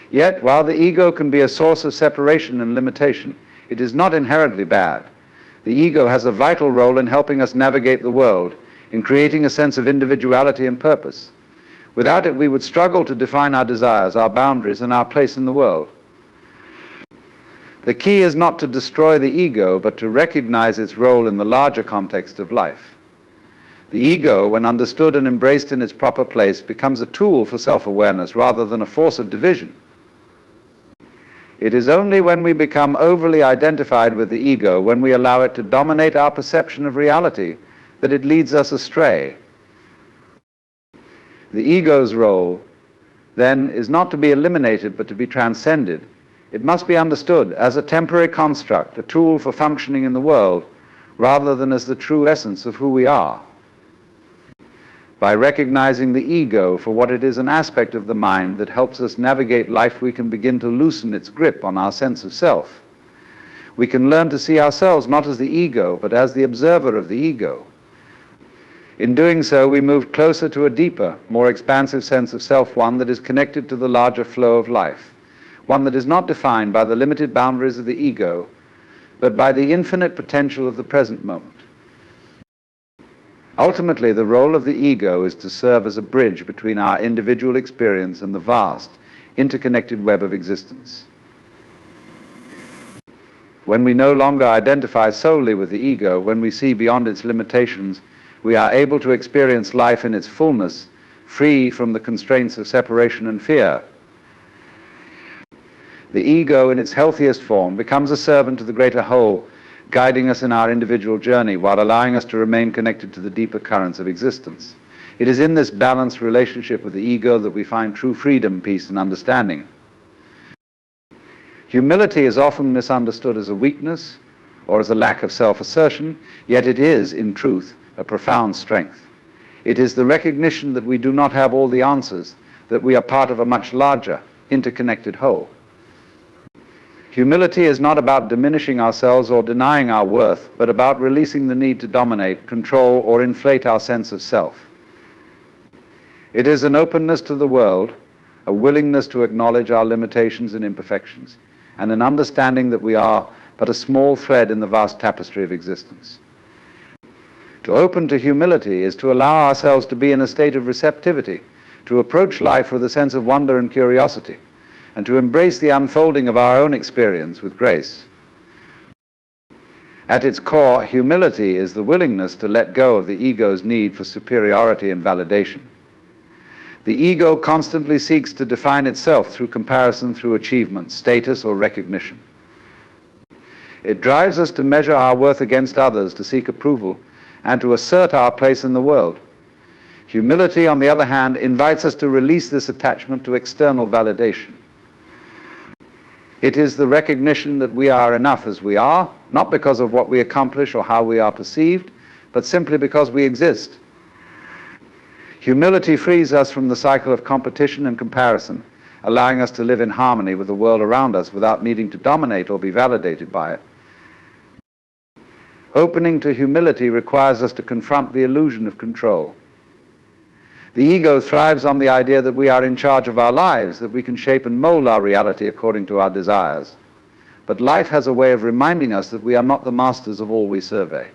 Yet, while the ego can be a source of separation and limitation, it is not inherently bad. The ego has a vital role in helping us navigate the world, in creating a sense of individuality and purpose. Without it, we would struggle to define our desires, our boundaries, and our place in the world. The key is not to destroy the ego, but to recognize its role in the larger context of life. The ego, when understood and embraced in its proper place, becomes a tool for self-awareness rather than a force of division. It is only when we become overly identified with the ego, when we allow it to dominate our perception of reality, that it leads us astray. The ego's role, then, is not to be eliminated but to be transcended. It must be understood as a temporary construct, a tool for functioning in the world, rather than as the true essence of who we are. By recognizing the ego for what it is, an aspect of the mind that helps us navigate life, we can begin to loosen its grip on our sense of self. We can learn to see ourselves not as the ego, but as the observer of the ego. In doing so, we move closer to a deeper, more expansive sense of self, one that is connected to the larger flow of life, one that is not defined by the limited boundaries of the ego, but by the infinite potential of the present moment. Ultimately, the role of the ego is to serve as a bridge between our individual experience and the vast, interconnected web of existence. When we no longer identify solely with the ego, when we see beyond its limitations, we are able to experience life in its fullness, free from the constraints of separation and fear. The ego, in its healthiest form, becomes a servant to the greater whole, guiding us in our individual journey while allowing us to remain connected to the deeper currents of existence. It is in this balanced relationship with the ego that we find true freedom, peace, and understanding. Humility is often misunderstood as a weakness or as a lack of self-assertion, yet it is, in truth, a profound strength. It is the recognition that we do not have all the answers, that we are part of a much larger, interconnected whole. Humility is not about diminishing ourselves or denying our worth, but about releasing the need to dominate, control, or inflate our sense of self. It is an openness to the world, a willingness to acknowledge our limitations and imperfections, and an understanding that we are but a small thread in the vast tapestry of existence. To open to humility is to allow ourselves to be in a state of receptivity, to approach life with a sense of wonder and curiosity, and to embrace the unfolding of our own experience with grace. At its core, humility is the willingness to let go of the ego's need for superiority and validation. The ego constantly seeks to define itself through comparison, through achievement, status, or recognition. It drives us to measure our worth against others, to seek approval, and to assert our place in the world. Humility, on the other hand, invites us to release this attachment to external validation. It is the recognition that we are enough as we are, not because of what we accomplish or how we are perceived, but simply because we exist. Humility frees us from the cycle of competition and comparison, allowing us to live in harmony with the world around us without needing to dominate or be validated by it. Opening to humility requires us to confront the illusion of control. The ego thrives on the idea that we are in charge of our lives, that we can shape and mold our reality according to our desires. But life has a way of reminding us that we are not the masters of all we survey.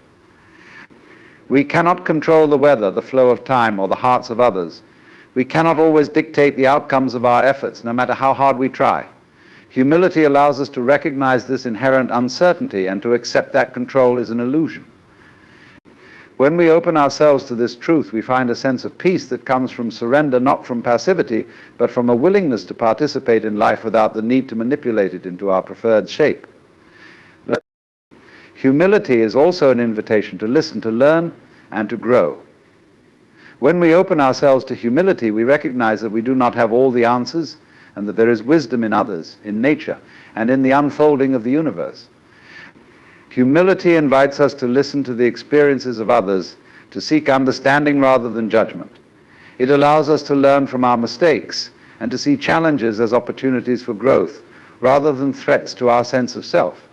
We cannot control the weather, the flow of time, or the hearts of others. We cannot always dictate the outcomes of our efforts, no matter how hard we try. Humility allows us to recognize this inherent uncertainty and to accept that control is an illusion. When we open ourselves to this truth, we find a sense of peace that comes from surrender, not from passivity, but from a willingness to participate in life without the need to manipulate it into our preferred shape. But humility is also an invitation to listen, to learn, and to grow. When we open ourselves to humility, we recognize that we do not have all the answers, and that there is wisdom in others, in nature, and in the unfolding of the universe. Humility invites us to listen to the experiences of others, to seek understanding rather than judgment. It allows us to learn from our mistakes and to see challenges as opportunities for growth, rather than threats to our sense of self.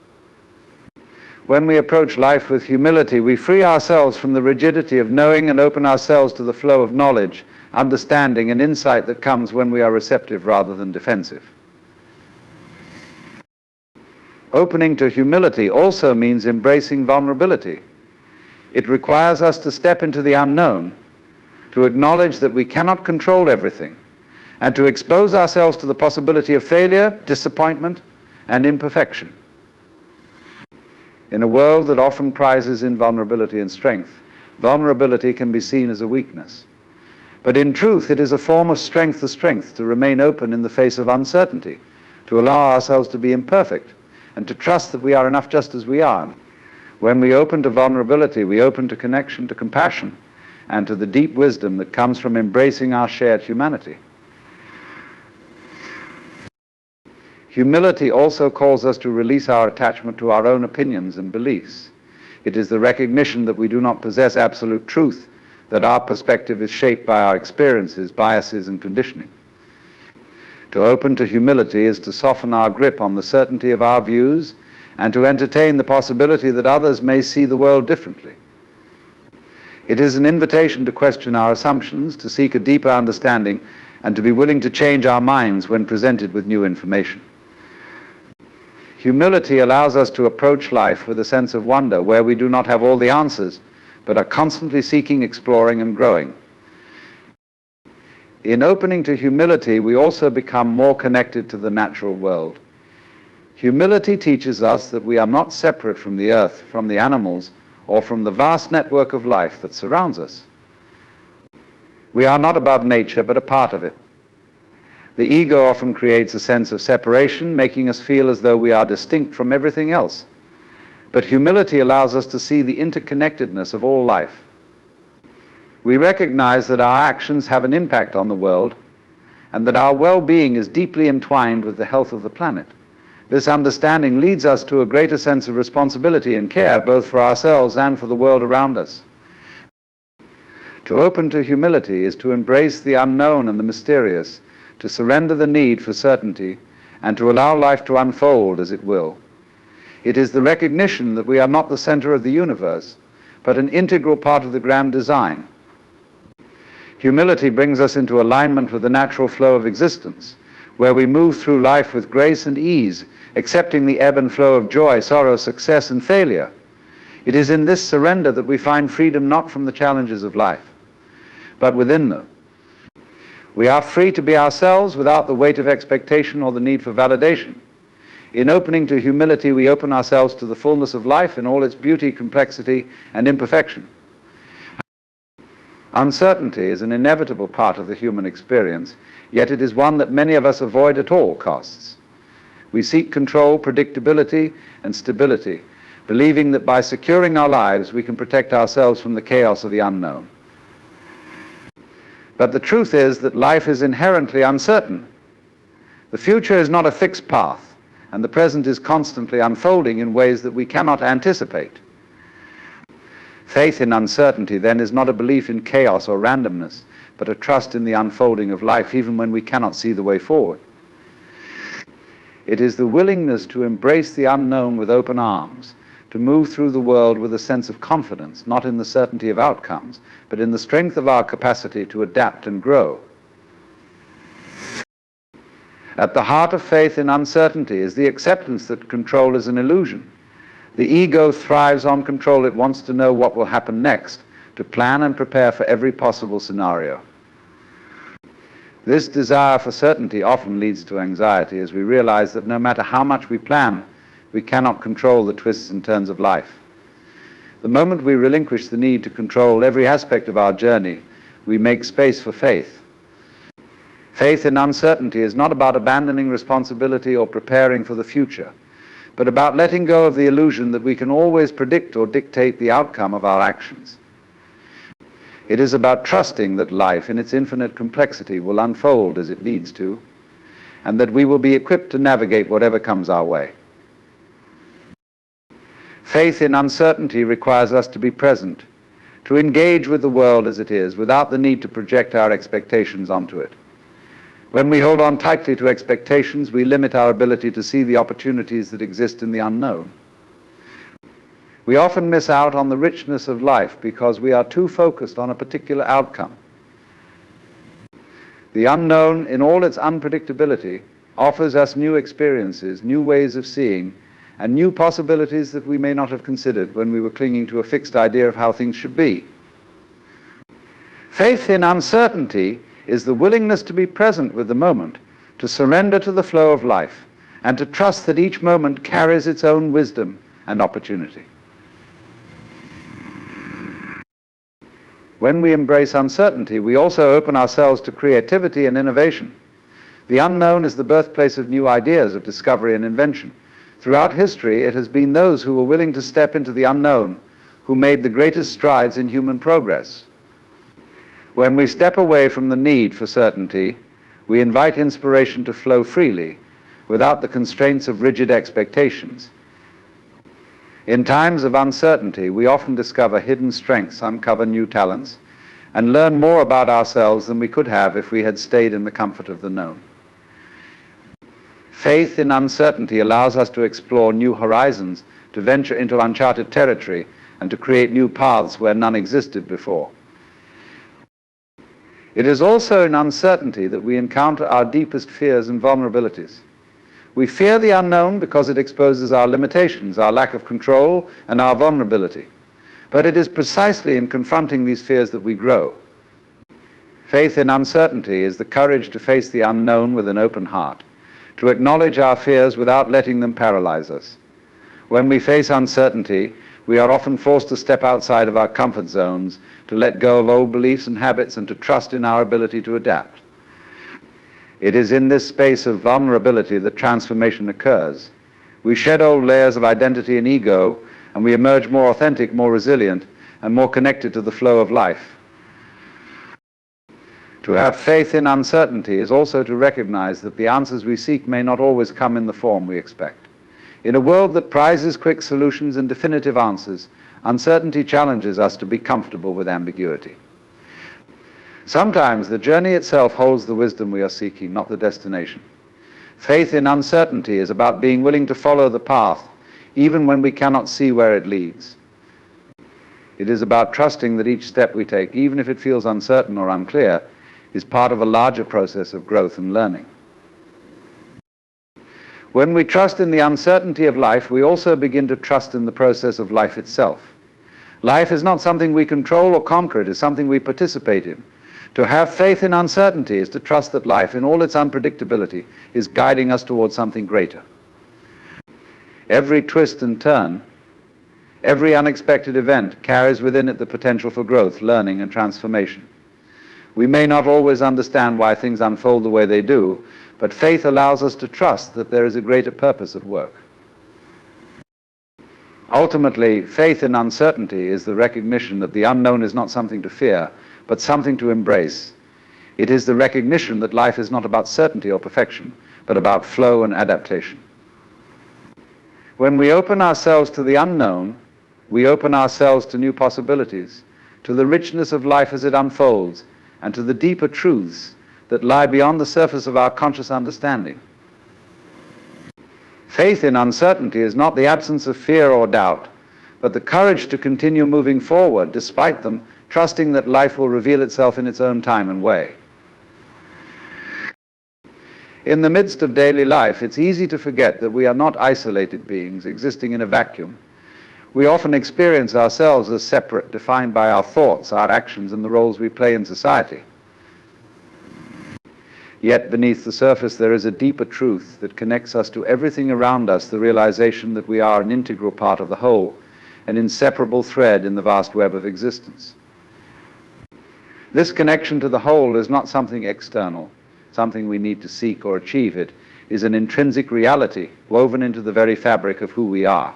When we approach life with humility, we free ourselves from the rigidity of knowing and open ourselves to the flow of knowledge, understanding, and insight that comes when we are receptive rather than defensive. Opening to humility also means embracing vulnerability. It requires us to step into the unknown, to acknowledge that we cannot control everything, and to expose ourselves to the possibility of failure, disappointment, and imperfection. In a world that often prizes invulnerability and strength, vulnerability can be seen as a weakness. But in truth, it is a form of strength to remain open in the face of uncertainty, to allow ourselves to be imperfect, and to trust that we are enough just as we are. When we open to vulnerability, we open to connection, to compassion, and to the deep wisdom that comes from embracing our shared humanity. Humility also calls us to release our attachment to our own opinions and beliefs. It is the recognition that we do not possess absolute truth, that our perspective is shaped by our experiences, biases, and conditioning. To open to humility is to soften our grip on the certainty of our views and to entertain the possibility that others may see the world differently. It is an invitation to question our assumptions, to seek a deeper understanding, and to be willing to change our minds when presented with new information. Humility allows us to approach life with a sense of wonder where we do not have all the answers, but are constantly seeking, exploring, and growing. In opening to humility, we also become more connected to the natural world. Humility teaches us that we are not separate from the earth, from the animals, or from the vast network of life that surrounds us. We are not above nature, but a part of it. The ego often creates a sense of separation, making us feel as though we are distinct from everything else. But humility allows us to see the interconnectedness of all life. We recognize that our actions have an impact on the world, and that our well-being is deeply entwined with the health of the planet. This understanding leads us to a greater sense of responsibility and care, both for ourselves and for the world around us. To open to humility is to embrace the unknown and the mysterious, to surrender the need for certainty, and to allow life to unfold as it will. It is the recognition that we are not the center of the universe, but an integral part of the grand design. Humility brings us into alignment with the natural flow of existence, where we move through life with grace and ease, accepting the ebb and flow of joy, sorrow, success, and failure. It is in this surrender that we find freedom not from the challenges of life, but within them. We are free to be ourselves without the weight of expectation or the need for validation. In opening to humility, we open ourselves to the fullness of life in all its beauty, complexity, and imperfection. Uncertainty is an inevitable part of the human experience, yet it is one that many of us avoid at all costs. We seek control, predictability, and stability, believing that by securing our lives we can protect ourselves from the chaos of the unknown. But the truth is that life is inherently uncertain. The future is not a fixed path, and the present is constantly unfolding in ways that we cannot anticipate. Faith in uncertainty, then, is not a belief in chaos or randomness, but a trust in the unfolding of life, even when we cannot see the way forward. It is the willingness to embrace the unknown with open arms, to move through the world with a sense of confidence, not in the certainty of outcomes, but in the strength of our capacity to adapt and grow. At the heart of faith in uncertainty is the acceptance that control is an illusion. The ego thrives on control. It wants to know what will happen next, to plan and prepare for every possible scenario. This desire for certainty often leads to anxiety, as we realize that no matter how much we plan, we cannot control the twists and turns of life. The moment we relinquish the need to control every aspect of our journey, we make space for faith. Faith in uncertainty is not about abandoning responsibility or preparing for the future, but about letting go of the illusion that we can always predict or dictate the outcome of our actions. It is about trusting that life, in its infinite complexity, will unfold as it needs to, and that we will be equipped to navigate whatever comes our way. Faith in uncertainty requires us to be present, to engage with the world as it is, without the need to project our expectations onto it. When we hold on tightly to expectations, we limit our ability to see the opportunities that exist in the unknown. We often miss out on the richness of life because we are too focused on a particular outcome. The unknown, in all its unpredictability, offers us new experiences, new ways of seeing, and new possibilities that we may not have considered when we were clinging to a fixed idea of how things should be. Faith in uncertainty is the willingness to be present with the moment, to surrender to the flow of life, and to trust that each moment carries its own wisdom and opportunity. When we embrace uncertainty, we also open ourselves to creativity and innovation. The unknown is the birthplace of new ideas, of discovery and invention. Throughout history, it has been those who were willing to step into the unknown who made the greatest strides in human progress. When we step away from the need for certainty, we invite inspiration to flow freely, without the constraints of rigid expectations. In times of uncertainty, we often discover hidden strengths, uncover new talents, and learn more about ourselves than we could have if we had stayed in the comfort of the known. Faith in uncertainty allows us to explore new horizons, to venture into uncharted territory, and to create new paths where none existed before. It is also in uncertainty that we encounter our deepest fears and vulnerabilities. We fear the unknown because it exposes our limitations, our lack of control, and our vulnerability. But it is precisely in confronting these fears that we grow. Faith in uncertainty is the courage to face the unknown with an open heart, to acknowledge our fears without letting them paralyze us. When we face uncertainty, we are often forced to step outside of our comfort zones, to let go of old beliefs and habits, and to trust in our ability to adapt. It is in this space of vulnerability that transformation occurs. We shed old layers of identity and ego, and we emerge more authentic, more resilient, and more connected to the flow of life. To have faith in uncertainty is also to recognize that the answers we seek may not always come in the form we expect. In a world that prizes quick solutions and definitive answers, uncertainty challenges us to be comfortable with ambiguity. Sometimes the journey itself holds the wisdom we are seeking, not the destination. Faith in uncertainty is about being willing to follow the path, even when we cannot see where it leads. It is about trusting that each step we take, even if it feels uncertain or unclear, is part of a larger process of growth and learning. When we trust in the uncertainty of life, we also begin to trust in the process of life itself. Life is not something we control or conquer, it is something we participate in. To have faith in uncertainty is to trust that life, in all its unpredictability, is guiding us towards something greater. Every twist and turn, every unexpected event carries within it the potential for growth, learning, and transformation. We may not always understand why things unfold the way they do, but faith allows us to trust that there is a greater purpose at work. Ultimately, faith in uncertainty is the recognition that the unknown is not something to fear, but something to embrace. It is the recognition that life is not about certainty or perfection, but about flow and adaptation. When we open ourselves to the unknown, we open ourselves to new possibilities, to the richness of life as it unfolds, and to the deeper truths that lie beyond the surface of our conscious understanding. Faith in uncertainty is not the absence of fear or doubt, but the courage to continue moving forward despite them, trusting that life will reveal itself in its own time and way. In the midst of daily life, it's easy to forget that we are not isolated beings existing in a vacuum. We often experience ourselves as separate, defined by our thoughts, our actions, and the roles we play in society. Yet beneath the surface there is a deeper truth that connects us to everything around us, the realization that we are an integral part of the whole, an inseparable thread in the vast web of existence. This connection to the whole is not something external, something we need to seek or achieve. It is an intrinsic reality woven into the very fabric of who we are.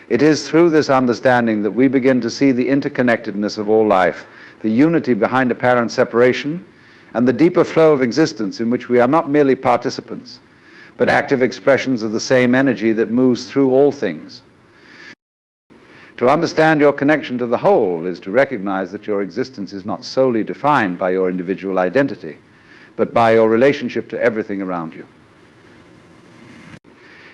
It is through this understanding that we begin to see the interconnectedness of all life, the unity behind apparent separation, and the deeper flow of existence in which we are not merely participants, but active expressions of the same energy that moves through all things. To understand your connection to the whole is to recognize that your existence is not solely defined by your individual identity, but by your relationship to everything around you.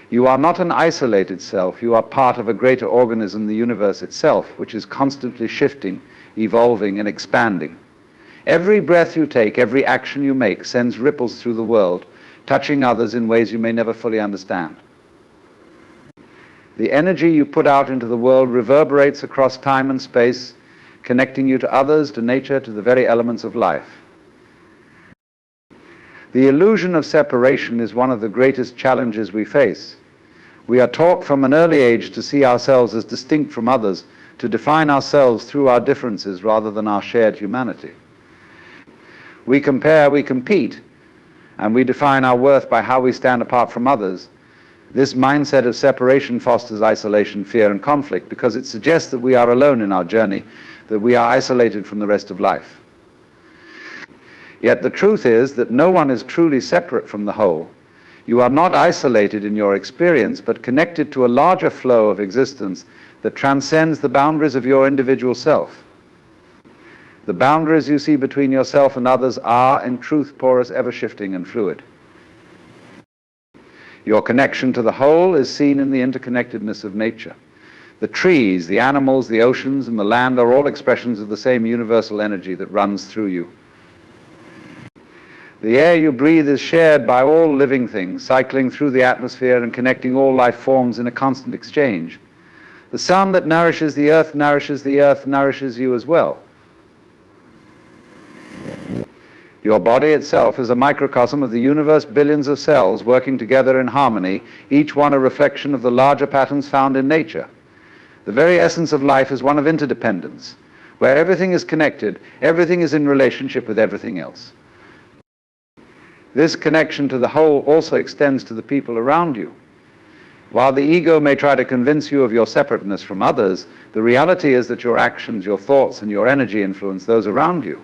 You are not an isolated self, you are part of a greater organism, the universe itself, which is constantly shifting, evolving, and expanding. Every breath you take, every action you make sends ripples through the world, touching others in ways you may never fully understand. The energy you put out into the world reverberates across time and space, connecting you to others, to nature, to the very elements of life. The illusion of separation is one of the greatest challenges we face. We are taught from an early age to see ourselves as distinct from others, to define ourselves through our differences rather than our shared humanity. We compare, we compete, and we define our worth by how we stand apart from others. This mindset of separation fosters isolation, fear, and conflict because it suggests that we are alone in our journey, that we are isolated from the rest of life. Yet the truth is that no one is truly separate from the whole. You are not isolated in your experience, but connected to a larger flow of existence that transcends the boundaries of your individual self. The boundaries you see between yourself and others are, in truth, porous, ever-shifting, and fluid. Your connection to the whole is seen in the interconnectedness of nature. The trees, the animals, the oceans, and the land are all expressions of the same universal energy that runs through you. The air you breathe is shared by all living things, cycling through the atmosphere and connecting all life forms in a constant exchange. The sun that nourishes the earth nourishes you as well. Your body itself is a microcosm of the universe, billions of cells working together in harmony, each one a reflection of the larger patterns found in nature. The very essence of life is one of interdependence, where everything is connected, everything is in relationship with everything else. This connection to the whole also extends to the people around you. While the ego may try to convince you of your separateness from others, the reality is that your actions, your thoughts, and your energy influence those around you.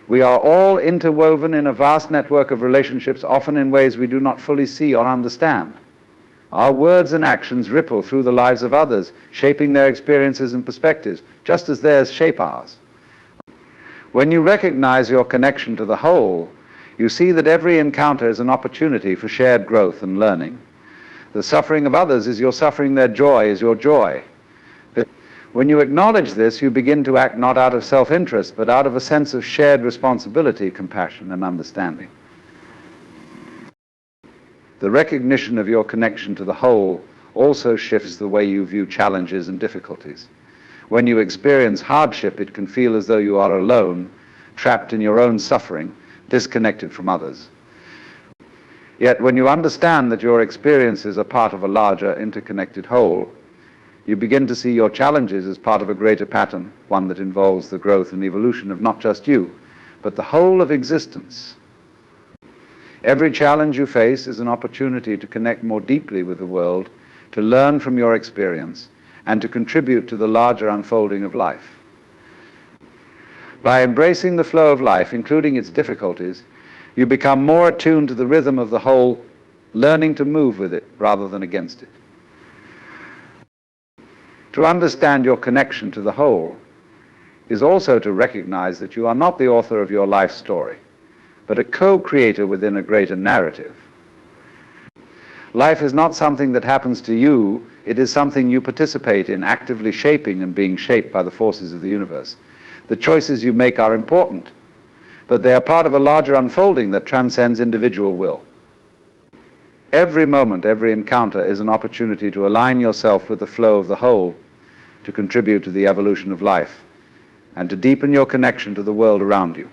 We are all interwoven in a vast network of relationships, often in ways we do not fully see or understand. Our words and actions ripple through the lives of others, shaping their experiences and perspectives, just as theirs shape ours. When you recognize your connection to the whole, you see that every encounter is an opportunity for shared growth and learning. The suffering of others is your suffering, their joy is your joy. When you acknowledge this, you begin to act not out of self-interest, but out of a sense of shared responsibility, compassion, and understanding. The recognition of your connection to the whole also shifts the way you view challenges and difficulties. When you experience hardship, it can feel as though you are alone, trapped in your own suffering, disconnected from others. Yet when you understand that your experiences are part of a larger, interconnected whole, you begin to see your challenges as part of a greater pattern, one that involves the growth and evolution of not just you, but the whole of existence. Every challenge you face is an opportunity to connect more deeply with the world, to learn from your experience, and to contribute to the larger unfolding of life. By embracing the flow of life, including its difficulties, you become more attuned to the rhythm of the whole, learning to move with it rather than against it. To understand your connection to the whole is also to recognize that you are not the author of your life story, but a co-creator within a greater narrative. Life is not something that happens to you, it is something you participate in, actively shaping and being shaped by the forces of the universe. The choices you make are important, but they are part of a larger unfolding that transcends individual will. Every moment, every encounter is an opportunity to align yourself with the flow of the whole, to contribute to the evolution of life, and to deepen your connection to the world around you.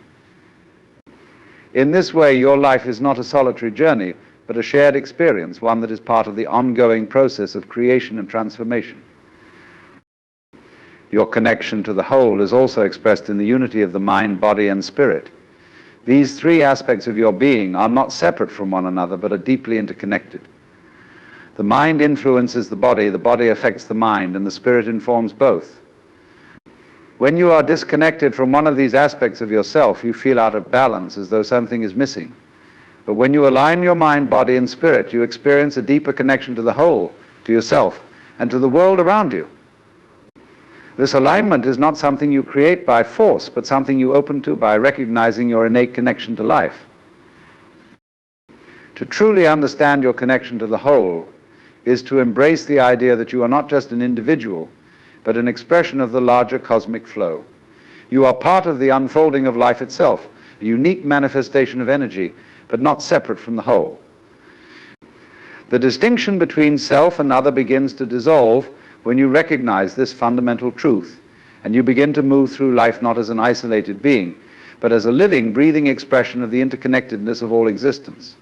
In this way, your life is not a solitary journey, but a shared experience, one that is part of the ongoing process of creation and transformation. Your connection to the whole is also expressed in the unity of the mind, body, and spirit. These three aspects of your being are not separate from one another, but are deeply interconnected. The mind influences the body affects the mind, and the spirit informs both. When you are disconnected from one of these aspects of yourself, you feel out of balance, as though something is missing. But when you align your mind, body, and spirit, you experience a deeper connection to the whole, to yourself, and to the world around you. This alignment is not something you create by force, but something you open to by recognizing your innate connection to life. To truly understand your connection to the whole is to embrace the idea that you are not just an individual, but an expression of the larger cosmic flow. You are part of the unfolding of life itself, a unique manifestation of energy, but not separate from the whole. The distinction between self and other begins to dissolve when you recognize this fundamental truth, and you begin to move through life not as an isolated being, but as a living, breathing expression of the interconnectedness of all existence.